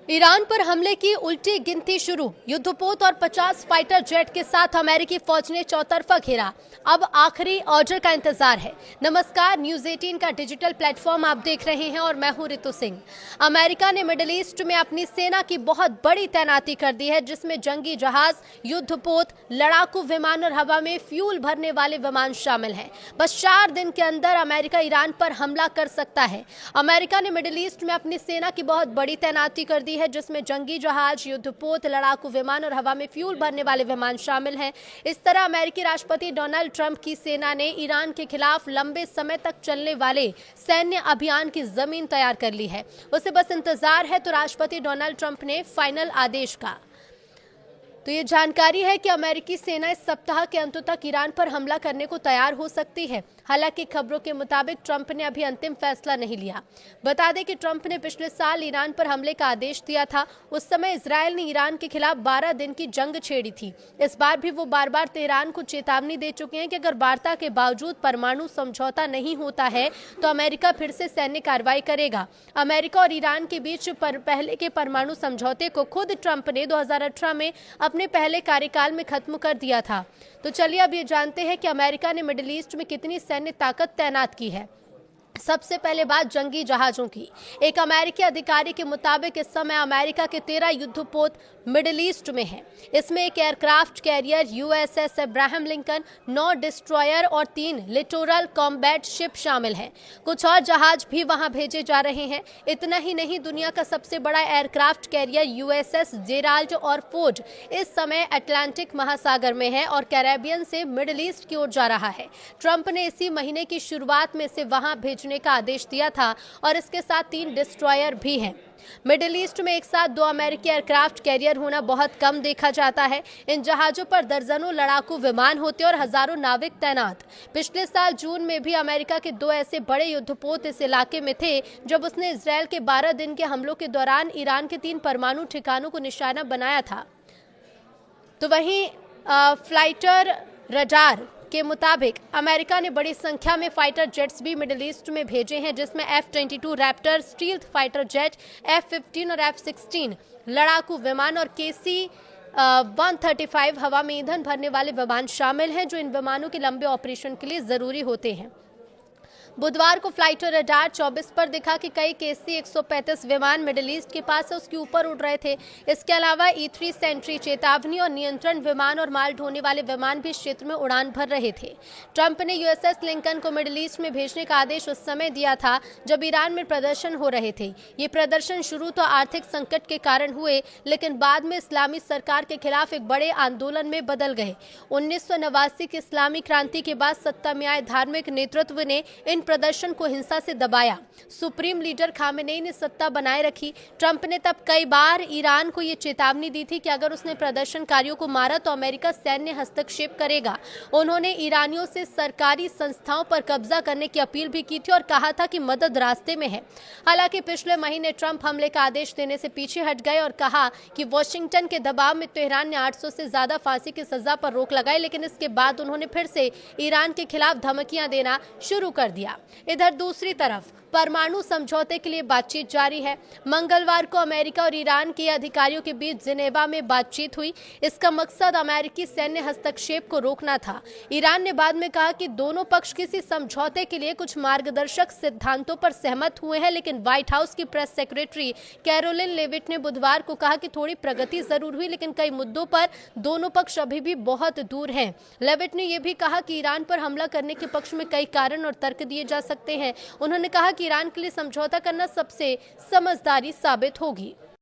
Iran पर हमले की उल्टी गिनती शुरू। युद्धपोत और 50 फाइटर जेट के साथ अमेरिकी फौज ने चौतरफा घेरा। अब आखिरी ऑर्डर का इंतजार है। नमस्कार, न्यूज 18 का डिजिटल प्लेटफॉर्म आप देख रहे हैं और मैं हूं रितु सिंह। अमेरिका ने मिडिल ईस्ट में अपनी सेना की बहुत बड़ी तैनाती कर दी है, जिसमें जंगी जहाज, युद्धपोत, लड़ाकू विमान और हवा में फ्यूल भरने वाले विमान शामिल हैं। बस 4 दिन के अंदर अमेरिका ईरान पर हमला कर सकता है। अमेरिका ने मिडिल ईस्ट में अपनी सेना की बहुत बड़ी तैनाती कर दी है, जिसमें जंगी जहाज, युद्धपोत, लड़ाकू विमान और हवा में फ्यूल भरने वाले विमान शामिल हैं। इस तरह अमेरिकी राष्ट्रपति डोनाल्ड ट्रंप की सेना ने ईरान के खिलाफ लंबे समय तक चलने वाले सैन्य अभियान की जमीन तैयार कर ली है। उसे बस इंतजार है तो राष्ट्रपति डोनाल्ड ट्रंप ने फाइनल आदेश का। तो ये जानकारी है कि अमेरिकी सेना इस सप्ताह के अंत तक ईरान पर हमला करने को तैयार हो सकती है। हालांकि खबरों के मुताबिक ट्रंप ने अभी अंतिम फैसला नहीं लिया। बता दें कि ट्रंप ने पिछले साल ईरान पर हमले का आदेश दिया था। उस समय इजरायल ने ईरान के खिलाफ 12 दिन की जंग छेड़ी थी। इस बार भी वो बार बार तेहरान को चेतावनी दे चुके हैं कि अगर वार्ता के बावजूद परमाणु समझौता नहीं होता है तो अमेरिका फिर से सैन्य कार्रवाई करेगा। अमेरिका और ईरान के बीच पहले के परमाणु समझौते को खुद ट्रंप ने 2018 में अपने पहले कार्यकाल में खत्म कर दिया था। तो चलिए अब ये जानते हैं कि अमेरिका ने मिडिल ईस्ट में कितनी सैन्य ताकत तैनात की है। सबसे पहले बात जंगी जहाजों की। एक अमेरिकी अधिकारी के मुताबिक इस समय अमेरिका के 13 युद्धपोत मिडिल ईस्ट में हैं। इसमें एक aircraft carrier USS Abraham Lincoln, 9 destroyer और 3 लिटोरल कॉम्बैट शिप शामिल हैं। कुछ और जहाज भी वहां भेजे जा रहे हैं। इतना ही नहीं, दुनिया का सबसे बड़ा एयरक्राफ्ट कैरियर यूएसएस जेराल्ड और फोर्ड इस समय अटलांटिक महासागर में है और कैरेबियन से मिडिल ईस्ट की ओर जा रहा है। ट्रंप ने इसी महीने की शुरुआत में से वहां भेजने का आदेश दिया था और इसके साथ 3 डिस्ट्रॉयर भी हैं। मिडिल ईस्ट में एक साथ 2 अमेरिकी एयरक्राफ्ट कैरियर होना बहुत कम देखा जाता है। इन जहाजों पर दर्जनों लड़ाकू विमान होते और हजारों नाविक तैनात। पिछले साल जून में भी अमेरिका के 2 ऐसे बड़े युद्धपोत इस इलाके में थे जब उसने इजरायल के 12 दिन के हमलों के दौरान ईरान के 3 परमाणु ठिकानों को निशाना बनाया था। तो वहीं फ्लाइटर रडार के मुताबिक अमेरिका ने बड़ी संख्या में फाइटर जेट्स भी मिडिल ईस्ट में भेजे हैं, जिसमें F-22 Raptor stealth fighter jet, F-15 और F-16 लड़ाकू विमान और KC-135 हवा में ईंधन भरने वाले विमान शामिल हैं, जो इन विमानों के लंबे ऑपरेशन के लिए जरूरी होते हैं। बुधवार को फ्लाइटर रडार 24 पर दिखा कि कई KC-135 विमान मिडिल ईस्ट के पास उसके ऊपर उड़ रहे थे। इसके अलावा E-3 सेंट्री चेतावनी और नियंत्रण विमान और माल ढोने वाले विमान भी क्षेत्र में उड़ान भर रहे थे। ट्रंप ने यूएसएस लिंकन को मिडिल ईस्ट में भेजने का आदेश उस समय दिया था जब ईरान में प्रदर्शन हो रहे थे। ये प्रदर्शन शुरू तो आर्थिक संकट के कारण हुए, लेकिन बाद में इस्लामी सरकार के खिलाफ एक बड़े आंदोलन में बदल गए। 1989 की इस्लामी क्रांति के बाद सत्ता में आए धार्मिक नेतृत्व ने इन प्रदर्शन को हिंसा से दबाया। सुप्रीम लीडर खामेनेई ने सत्ता बनाए रखी। ट्रंप ने तब कई बार ईरान को ये चेतावनी दी थी कि अगर उसने प्रदर्शनकारियों को मारा तो अमेरिका सैन्य हस्तक्षेप करेगा। उन्होंने ईरानियों से सरकारी संस्थाओं पर कब्जा करने की अपील भी की थी और कहा था कि मदद रास्ते में है। हालांकि पिछले महीने ट्रंप हमले का आदेश देने से पीछे हट गए और कहा कि वॉशिंगटन के दबाव में तेहरान ने 800 से ज्यादा फांसी की सजा पर रोक लगाई, लेकिन इसके बाद उन्होंने फिर से ईरान के खिलाफ धमकियां देना शुरू कर दिया। इधर दूसरी तरफ परमाणु समझौते के लिए बातचीत जारी है। मंगलवार को अमेरिका और ईरान के अधिकारियों के बीच जिनेवा में बातचीत हुई। इसका मकसद अमेरिकी सैन्य हस्तक्षेप को रोकना था। ईरान ने बाद में कहा कि दोनों पक्ष किसी समझौते के लिए कुछ मार्गदर्शक सिद्धांतों पर सहमत हुए हैं, लेकिन व्हाइट हाउस की प्रेस सेक्रेटरी कैरोलिन लेविट ने बुधवार को कहा कि थोड़ी प्रगति जरूर हुई, लेकिन कई मुद्दों पर दोनों पक्ष अभी भी बहुत दूर हैं। लेविट ने यह भी कहा कि ईरान पर हमला करने के पक्ष में कई कारण और तर्क दिए जा सकते हैं। उन्होंने कहा कि ईरान के लिए समझौता करना सबसे समझदारी साबित होगी।